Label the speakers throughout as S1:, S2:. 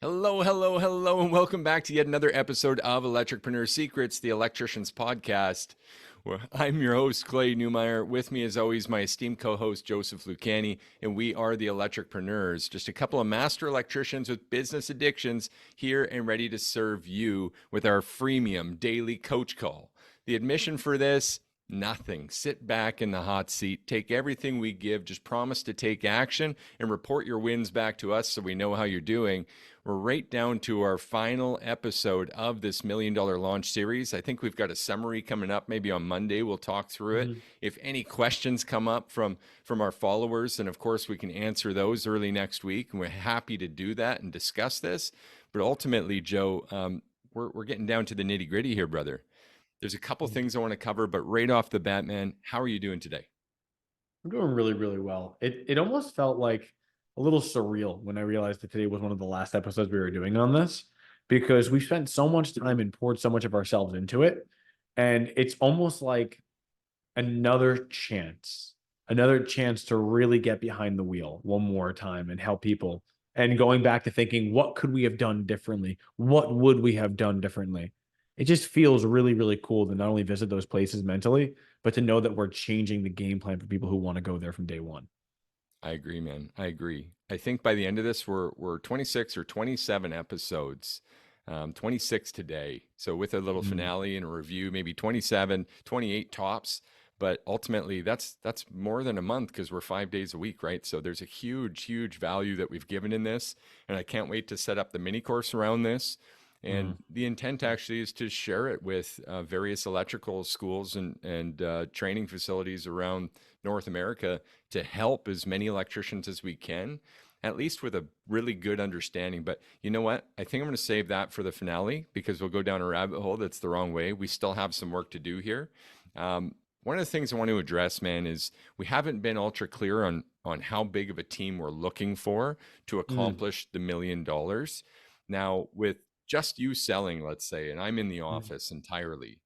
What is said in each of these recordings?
S1: Hello, hello, hello, and welcome back to yet another episode of Electricpreneur Secrets, the Electrician's podcast. Where I'm your host, Clay Newmeyer. With me, as always, my esteemed co-host, Joseph Lucani, and we are the Electricpreneurs, just a couple of master electricians with business addictions here and ready to serve you with our freemium daily coach call. The admission for this, nothing. Sit back in the hot seat, take everything we give, just promise to take action and report your wins back to us so we know how you're doing. We're right down to our final episode of this $1 Million Launch Series. I think we've got a summary coming up. Maybe on Monday we'll talk through it. If any questions come up from our followers, then of course we can answer those early next week. And we're happy to do that and discuss this. But ultimately, Joe, we're getting down to the nitty gritty here, brother. There's a couple things I want to cover, but right off the bat, man, how are you doing today?
S2: I'm doing really, really well. It almost felt like a little surreal when I realized that today was one of the last episodes we were doing on this, because we spent so much time and poured so much of ourselves into it. And it's almost like another chance to really get behind the wheel one more time and help people. And going back to thinking, what could we have done differently? What would we have done differently? It just feels really, really cool to not only visit those places mentally, but to know that we're changing the game plan for people who want to go there from day one.
S1: I agree, man. I agree. I think by the end of this, we're 26 or 27 episodes, 26 today. So with a little finale and a review, maybe 27, 28 tops. But ultimately, that's more than a month because we're 5 days a week, right? So there's a huge, huge value that we've given in this, and I can't wait to set up the mini course around this. And the intent actually is to share it with various electrical schools and training facilities around North America to help as many electricians as we can, at least with a really good understanding. But you know what? I think I'm going to save that for the finale because we'll go down a rabbit hole that's the wrong way. We still have some work to do here. One of the things I want to address, man, is we haven't been ultra clear on how big of a team we're looking for to accomplish the $1 million. Now, with just you selling, let's say, and I'm in the office entirely,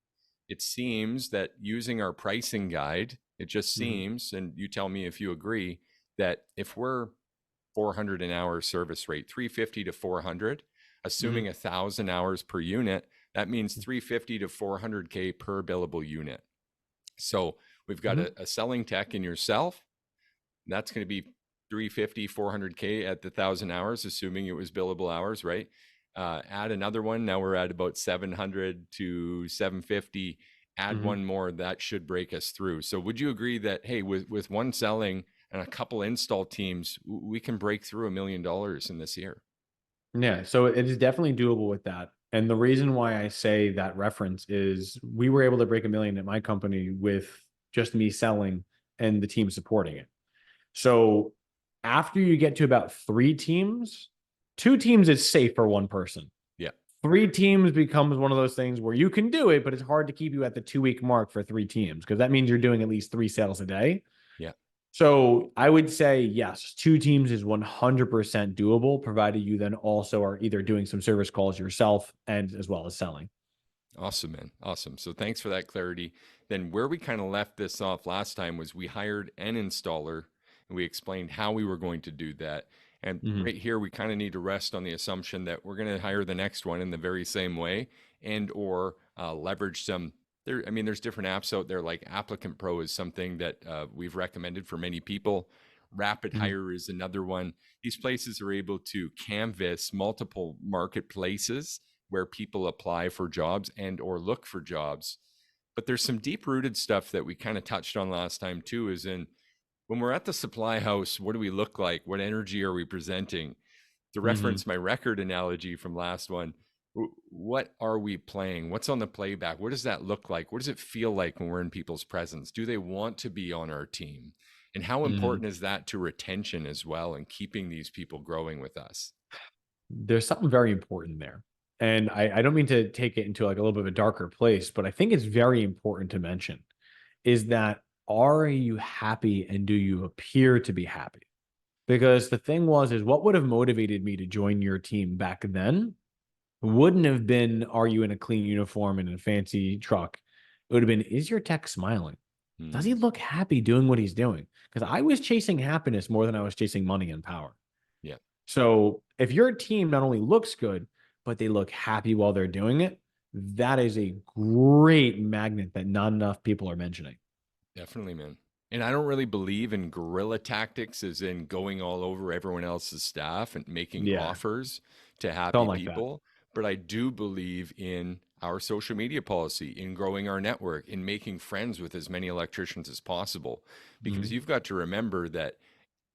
S1: it seems that using our pricing guide, it just seems, and you tell me if you agree, that if we're 400 an hour service rate, 350 to 400, assuming 1,000 hours per unit, that means 350 to 400K per billable unit. So we've got a selling tech in yourself. That's going to be 350, 400K at the 1,000 hours, assuming it was billable hours, right? Add another one. Now we're at about 700 to 750. Add one more. That should break us through. So would you agree that, hey, with one selling and a couple install teams, we can break through $1 million in this year?
S2: Yeah, so it is definitely doable with that. And the reason why I say that reference is we were able to break $1 million at my company with just me selling and the team supporting it. So after you get to about 3 teams, 2 teams is safe for one person.
S1: Yeah.
S2: 3 teams becomes one of those things where you can do it, but it's hard to keep you at the 2-week mark for 3 teams because that means you're doing at least 3 sales a day.
S1: Yeah.
S2: So I would say, yes, 2 teams is 100% doable, provided you then also are either doing some service calls yourself and as well as selling.
S1: Awesome, man. Awesome. So thanks for that clarity. Then where we kind of left this off last time was we hired an installer and we explained how we were going to do that. And right here, we kind of need to rest on the assumption that we're going to hire the next one in the very same way and or leverage some there. I mean, there's different apps out there like Applicant Pro is something that we've recommended for many people. Rapid Hire is another one. These places are able to canvas multiple marketplaces where people apply for jobs and or look for jobs. But there's some deep rooted stuff that we kind of touched on last time too, is in when we're at the supply house, what do we look like? What energy are we presenting? To reference my record analogy from last one, what are we playing? What's on the playback? What does that look like? What does it feel like when we're in people's presence? Do they want to be on our team? And how important is that to retention as well and keeping these people growing with us?
S2: There's something very important there. And I don't mean to take it into like a little bit of a darker place, but I think it's very important to mention is that are you happy and do you appear to be happy? Because the thing is what would have motivated me to join your team back then wouldn't have been, are you in a clean uniform and in a fancy truck? It would have been, is your tech smiling? Does he look happy doing what he's doing? Because I was chasing happiness more than I was chasing money and power.
S1: Yeah.
S2: So if your team not only looks good, but they look happy while they're doing it, that is a great magnet that not enough people are mentioning.
S1: Definitely, man. And I don't really believe in guerrilla tactics, as in going all over everyone else's staff and making
S2: Yeah.
S1: offers to
S2: Don't
S1: happy
S2: like that.
S1: people. But I do believe in our social media policy, in growing our network, in making friends with as many electricians as possible. Because
S2: Mhm.
S1: you've got to remember that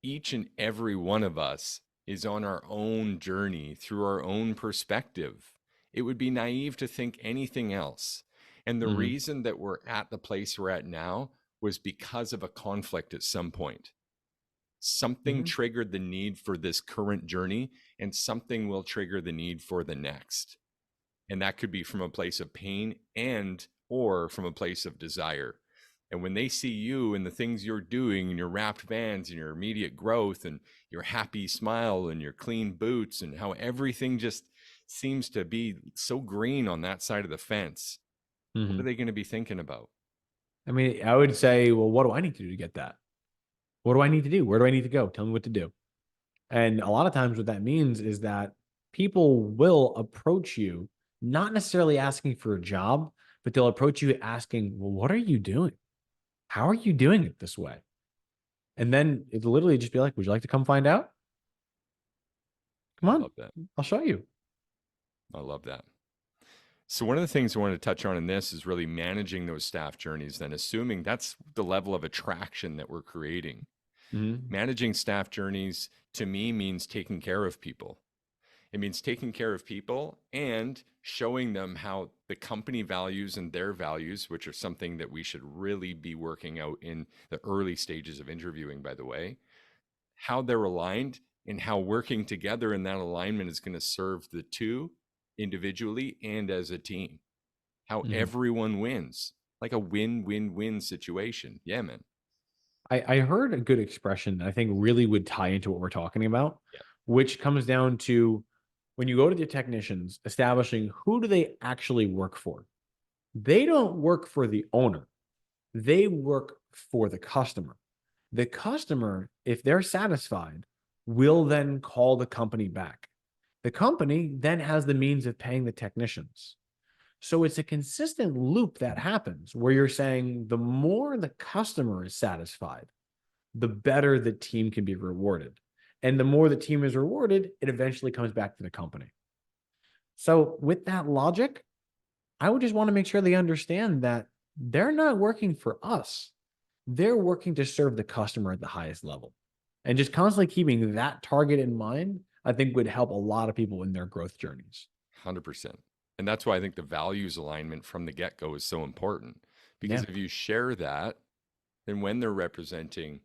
S1: each and every one of us is on our own journey through our own perspective. It would be naive to think anything else. And the
S2: Mhm.
S1: reason that we're at the place we're at now was because of a conflict at some point. Something
S2: Mhm.
S1: triggered the need for this current journey, and something will trigger the need for the next. And that could be from a place of pain and or from a place of desire. And when they see you and the things you're doing and your wrapped vans and your immediate growth and your happy smile and your clean boots and how everything just seems to be so green on that side of the fence, what are
S2: Mhm.
S1: they going to be thinking about?
S2: I mean, I would say, well, what do I need to do to get that? What do I need to do? Where do I need to go? Tell me what to do. And a lot of times, what that means is that people will approach you, not necessarily asking for a job, but they'll approach you asking, well, what are you doing? How are you doing it this way? And then it literally just be like, would you like to come find out? Come
S1: I
S2: on,
S1: love that.
S2: I'll show you.
S1: I love that. So one of the things I wanted to touch on in this is really managing those staff journeys, then assuming that's the level of attraction that we're creating.
S2: Mhm.
S1: Managing staff journeys to me means taking care of people. It means taking care of people and showing them how the company values and their values, which are something that we should really be working out in the early stages of interviewing, by the way, how they're aligned and how working together in that alignment is going to serve the two individually and as a team. How
S2: Mhm.
S1: everyone wins, like a win-win-win situation. Yeah, man.
S2: I heard a good expression that I think really would tie into what we're talking about,
S1: Yeah.
S2: which comes down to when you go to the technicians, establishing who do they actually work for? They don't work for the owner. They work for the customer. The customer, if they're satisfied, will then call the company back. The company then has the means of paying the technicians. So it's a consistent loop that happens where you're saying the more the customer is satisfied, the better the team can be rewarded. And the more the team is rewarded, it eventually comes back to the company. So, with that logic, I would just want to make sure they understand that they're not working for us. They're working to serve the customer at the highest level. And just constantly keeping that target in mind, I think would help a lot of people in their growth journeys.
S1: 100%. And that's why I think the values alignment from the get go is so important. Because
S2: Yeah.
S1: if you share that, then when they're representing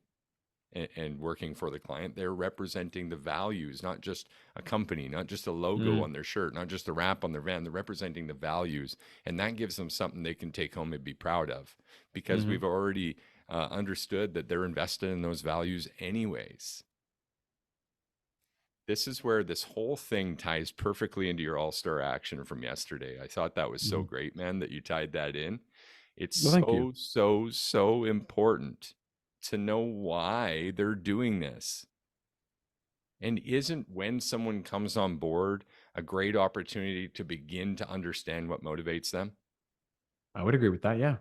S1: and working for the client, they're representing the values, not just a company, not just a logo
S2: Mm,
S1: on their shirt, not just a wrap on their van. They're representing the values. And that gives them something they can take home and be proud of because
S2: hmm
S1: we've already understood that they're invested in those values anyways. This is where this whole thing ties perfectly into your all-star action from yesterday. I thought that was so
S2: hmm
S1: great, man, that you tied that in. It's
S2: Well, thank you.
S1: so important to know why they're doing this. And isn't when someone comes on board a great opportunity to begin to understand what motivates them?
S2: I would agree with that. Yeah.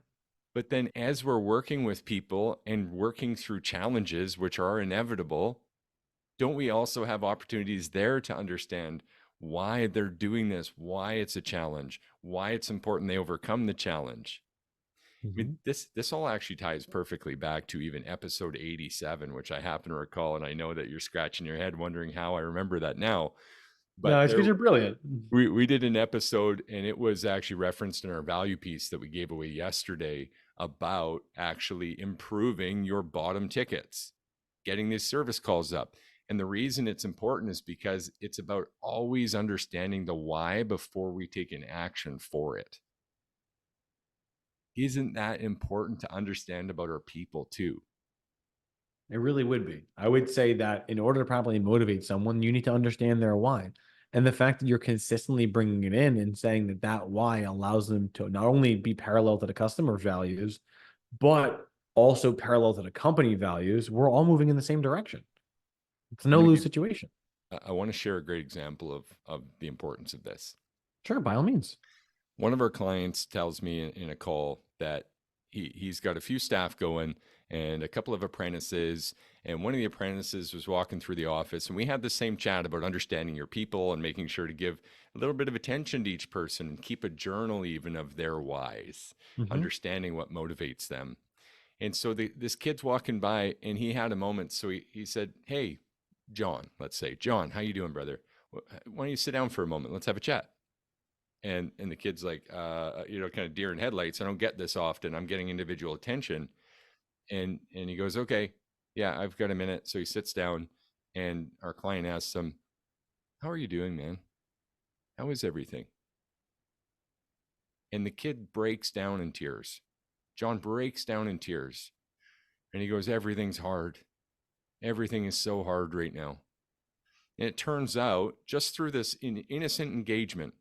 S1: But then as we're working with people and working through challenges, which are inevitable, don't we also have opportunities there to understand why they're doing this, why it's a challenge, why it's important they overcome the challenge? I mean,
S2: hmm
S1: this all actually ties perfectly back to even episode 87, which I happen to recall, and I know that you're scratching your head wondering how I remember that now.
S2: No,
S1: But
S2: it's because
S1: there
S2: you're brilliant.
S1: we did an episode, and it was actually referenced in our value piece that we gave away yesterday about actually improving your bottom tickets, getting these service calls up. And the reason it's important is because it's about always understanding the why before we take an action for it. Isn't that important to understand about our people too?
S2: It really would be. I would say that in order to properly motivate someone, you need to understand their why. And the fact that you're consistently bringing it in and saying that that why allows them to not only be parallel to the customer values, but also parallel to the company values, we're all moving in the same direction. It's a
S1: I'm
S2: no
S1: going to
S2: lose
S1: give
S2: situation.
S1: I want to share a great example of the importance of this.
S2: Sure, by all means.
S1: One of our clients tells me in a call that he's got a few staff going and a couple of apprentices, and one of the apprentices was walking through the office, and we had the same chat about understanding your people and making sure to give a little bit of attention to each person and keep a journal even of their whys,
S2: Hmm.
S1: understanding what motivates them. And so this kid's walking by, and he had a moment. So he said, "Hey, John, let's say, John, how you doing, brother? Why don't you sit down for a moment? Let's have a chat." And the kid's like, kind of deer in headlights. I don't get this often. I'm getting individual attention. And he goes, "Okay, yeah, I've got a minute." So he sits down, and our client asks him, "How are you doing, man? How is everything?" And the kid breaks down in tears. John breaks down in tears. And he goes, "Everything's hard. Everything is so hard right now." And it turns out, just through this innocent engagement,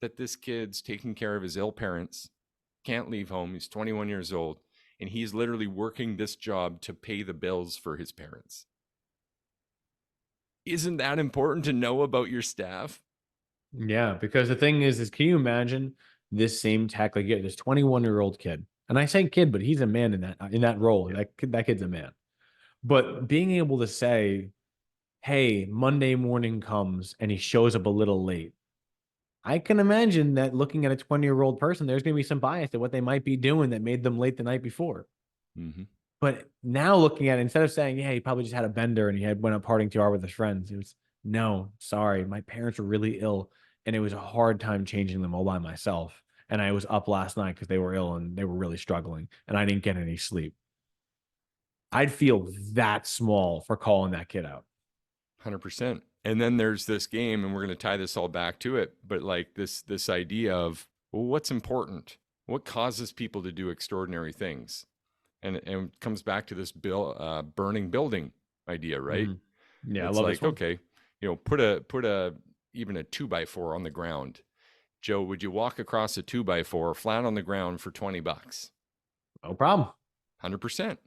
S1: that this kid's taking care of his ill parents, can't leave home. He's 21 years old, and he's literally working this job to pay the bills for his parents. Isn't that important to know about your staff?
S2: Yeah, because the thing is can you imagine this same tech, like, this 21-year-old kid, and I say kid, but he's a man in that role.
S1: Yeah.
S2: That kid's a man. But being able to say, hey, Monday morning comes and he shows up a little late. I can imagine that looking at a 20-year-old person, there's going to be some bias at what they might be doing that made them late the night before.
S1: Mm-hmm.
S2: But now looking at it, instead of saying, yeah, he probably just had a bender and he had went up partying too hard with his friends, it was, no, sorry, my parents were really ill and it was a hard time changing them all by myself. And I was up last night because they were ill and they were really struggling and I didn't get any sleep. I'd feel that small for calling that kid out.
S1: 100%. And then there's this game, and we're going to tie this all back to it, but like this idea of, well, what's important? What causes people to do extraordinary things? And it comes back to this burning building idea, right?
S2: Mhm. Yeah, I
S1: It's
S2: love this
S1: like,
S2: one.
S1: okay, put a even a 2x4 on the ground. Joe, would you walk across a 2x4 flat on the ground for $20?
S2: No problem.
S1: 100%.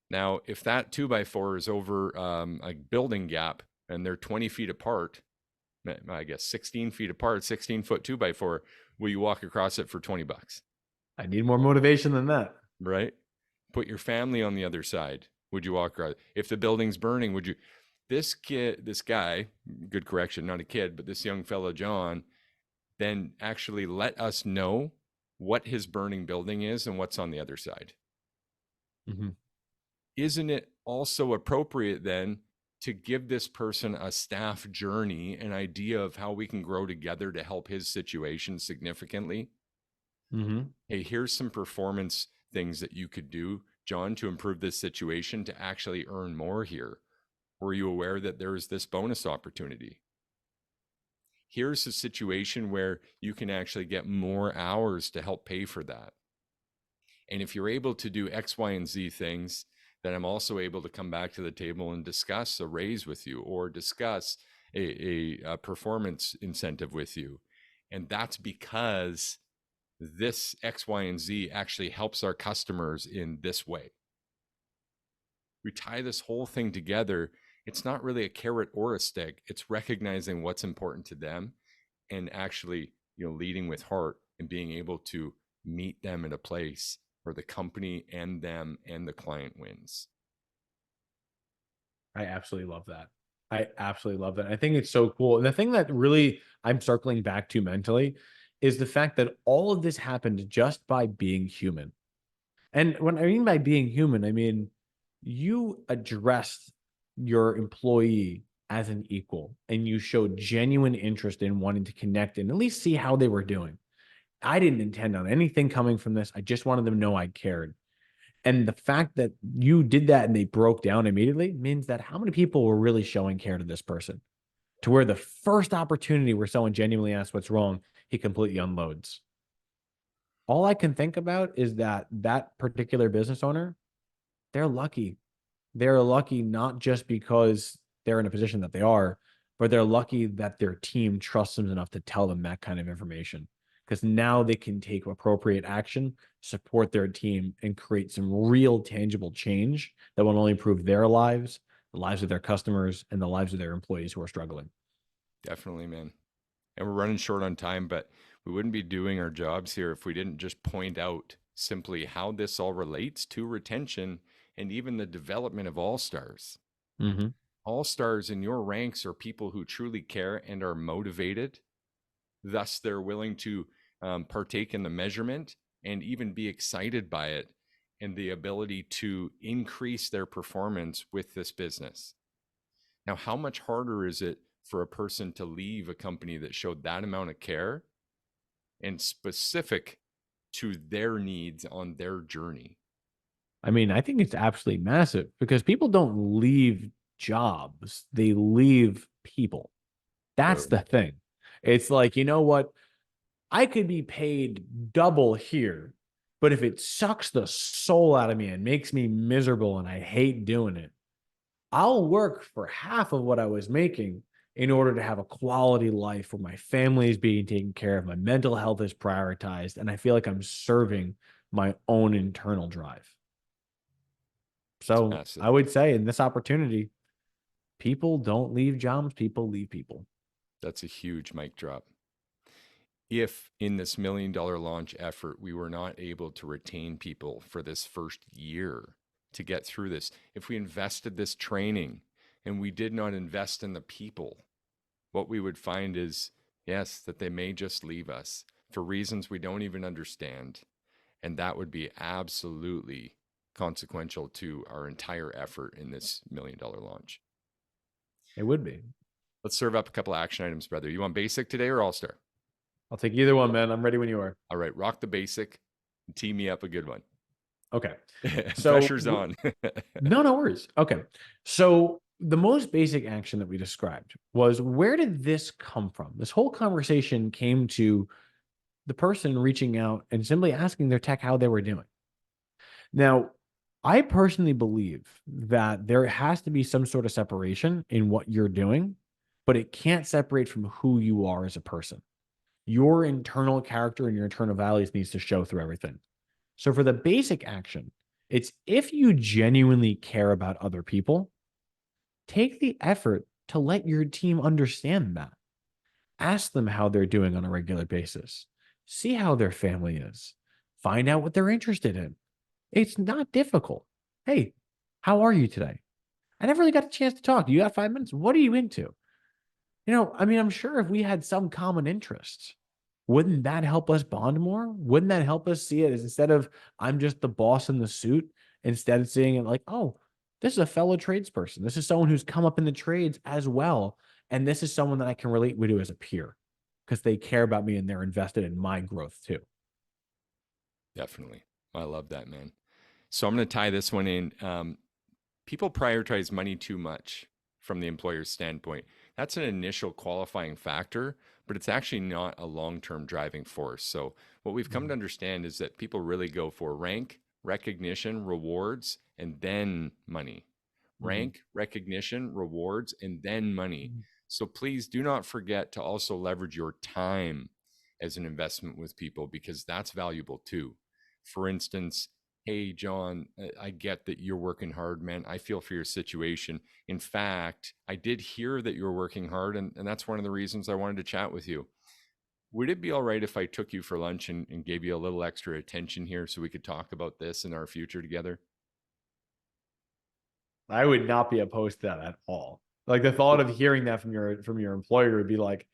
S1: Now, if that 2x4 is over a building gap and they're 20 feet apart, I guess 16 feet apart, 16-foot 2x4, will you walk across it for $20?
S2: I need more motivation than that.
S1: Right? Put your family on the other side. Would you walk across? If the building's burning, would you? This guy, good correction, not a kid, but this young fellow, John, then actually let us know what his burning building is and what's on the other side.
S2: Mhm.
S1: Isn't it also appropriate then to give this person a staff journey, an idea of how we can grow together to help his situation significantly?
S2: Mhm.
S1: Hey, here's some performance things that you could do, John, to improve this situation to actually earn more here. Were you aware that there's this bonus opportunity? Here's a situation where you can actually get more hours to help pay for that. And if you're able to do X, Y, and Z things, then I'm also able to come back to the table and discuss a raise with you or discuss a performance incentive with you. And that's because this X, Y, and Z actually helps our customers in this way. We tie this whole thing together. It's not really a carrot or a stick. It's recognizing what's important to them and actually, leading with heart and being able to meet them in a place where the company and them and the client wins.
S2: I absolutely love that. I absolutely love that. I think it's so cool. And the thing that really I'm circling back to mentally is the fact that all of this happened just by being human. And when I mean by being human, I mean you addressed your employee as an equal and you showed genuine interest in wanting to connect and at least see how they were doing. I didn't intend on anything coming from this. I just wanted them to know I cared. And the fact that you did that and they broke down immediately means that how many people were really showing care to this person to where the first opportunity where someone genuinely asks what's wrong, he completely unloads. All I can think about is that that particular business owner, they're lucky. They're lucky not just because they're in a position that they are, but they're lucky that their team trusts them enough to tell them that kind of information. Because now they can take appropriate action, support their team, and create some real tangible change that will not only improve their lives, the lives of their customers, and the lives of their employees who are struggling.
S1: Definitely, man. And we're running short on time, but we wouldn't be doing our jobs here if we didn't just point out simply how this all relates to retention and even the development of all stars.
S2: Mm-hmm.
S1: All stars in your ranks are people who truly care and are motivated. Thus, they're willing to partake in the measurement and even be excited by it and the ability to increase their performance with this business. Now, how much harder is it for a person to leave a company that showed that amount of care and specific to their needs on their journey?
S2: I mean, I think it's absolutely massive because people don't leave jobs, they leave people. That's
S1: True.
S2: the thing. It's like, you know what? I could be paid double here, but if it sucks the soul out of me and makes me miserable and I hate doing it, I'll work for half of what I was making in order to have a quality life where my family is being taken care of, my mental health is prioritized, and I feel like I'm serving my own internal drive.
S1: It's
S2: So
S1: massive.
S2: I would say in this opportunity, people don't leave jobs, people leave people.
S1: That's a huge mic drop. If in this $1 million launch effort, we were not able to retain people for this first year to get through this, if we invested this training and we did not invest in the people, what we would find is, yes, that they may just leave us for reasons we don't even understand. And that would be absolutely consequential to our entire effort in this $1 million launch.
S2: It would be.
S1: Let's serve up a couple of action items, brother. You want basic today or all star?
S2: I'll take either one, man. I'm ready when you are.
S1: All right, rock the basic and tee me up a good one.
S2: Okay. So
S1: Pressure's on.
S2: no worries. Okay. So the most basic action that we described was, where did this come from? This whole conversation came to the person reaching out and simply asking their tech how they were doing. Now, I personally believe that there has to be some sort of separation in what you're doing, but it can't separate from who you are as a person. Your internal character and your internal values needs to show through everything. So for the basic action, it's, if you genuinely care about other people, take the effort to let your team understand that. Ask them how they're doing on a regular basis. See how their family is. Find out what they're interested in. It's not difficult. Hey, how are you today? I never really got a chance to talk. You got 5 minutes? What are you into? I mean, I'm sure if we had some common interests, wouldn't that help us bond more? Wouldn't that help us see it as, instead of I'm just the boss in the suit, instead of seeing it like, oh, this is a fellow tradesperson. This is someone who's come up in the trades as well. And this is someone that I can relate to as a peer because they care about me and they're invested in my growth too.
S1: Definitely. I love that, man. So I'm going to tie this one in. People prioritize money too much from the employer's standpoint. That's an initial qualifying factor, but it's actually not a long-term driving force. So what we've come to understand is that people really go for rank, recognition, rewards, and then money.
S2: Mm-hmm.
S1: Rank, recognition, rewards, and then money.
S2: Mm-hmm.
S1: So please do not forget to also leverage your time as an investment with people, because that's valuable too. For instance, hey, John, I get that you're working hard, man. I feel for your situation. In fact, I did hear that you're working hard, and that's one of the reasons I wanted to chat with you. Would it be all right if I took you for lunch and gave you a little extra attention here so we could talk about this in our future together?
S2: I would not be opposed to that at all. Like, the thought of hearing that from your employer would be like,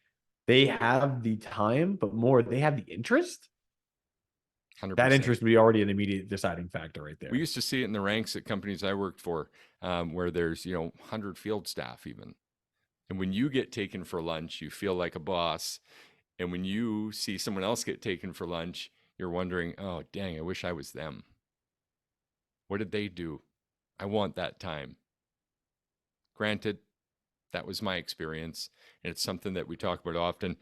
S2: they have the time, but more, they have the interest. That
S1: 100%.
S2: interest would be already an immediate deciding factor right
S1: We
S2: there.
S1: used to see it in the ranks at companies I worked for, where there's 100 field staff even. And when you get taken for lunch, you feel like a boss. And when you see someone else get taken for lunch, you're wondering, oh, dang, I wish I was them. What did they do? I want that time. Granted, that was my experience, and it's something that we talk about often.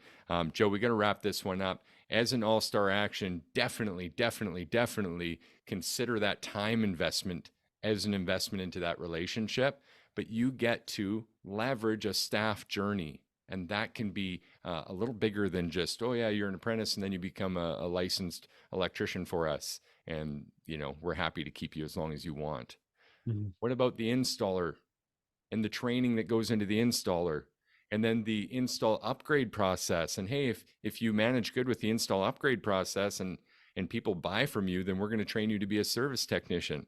S1: Joe, we're going to wrap this one up. As an all-star action, definitely consider that time investment as an investment into that relationship. But you get to leverage a staff journey, and that can be a little bigger than just, oh yeah, you're an apprentice and then you become a licensed electrician for us, and we're happy to keep you as long as you want.
S2: Mhm.
S1: What about the installer? and the training that goes into the installer, and then the install upgrade process. And hey, if you manage good with the install upgrade process and people buy from you, then we're going to train you to be a service technician.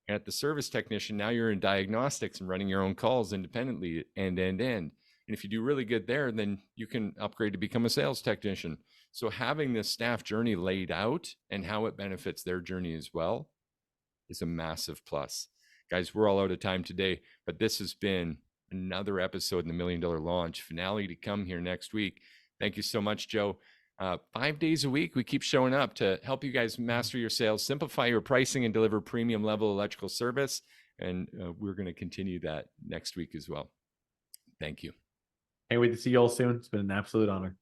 S1: And at the service technician, now you're in diagnostics and running your own calls independently, end. And if you do really good there, then you can upgrade to become a sales technician. So having this staff journey laid out and how it benefits their journey as well is a massive plus. Guys, we're all out of time today, but this has been another episode in the $1 Million Launch. Finale to come here next week. Thank you so much, Joe. 5 days a week, we keep showing up to help you guys master your sales, simplify your pricing, and deliver premium level electrical service. And we're going to continue that next week as well. Thank you.
S2: Can't wait to see you all soon. It's been an absolute honor.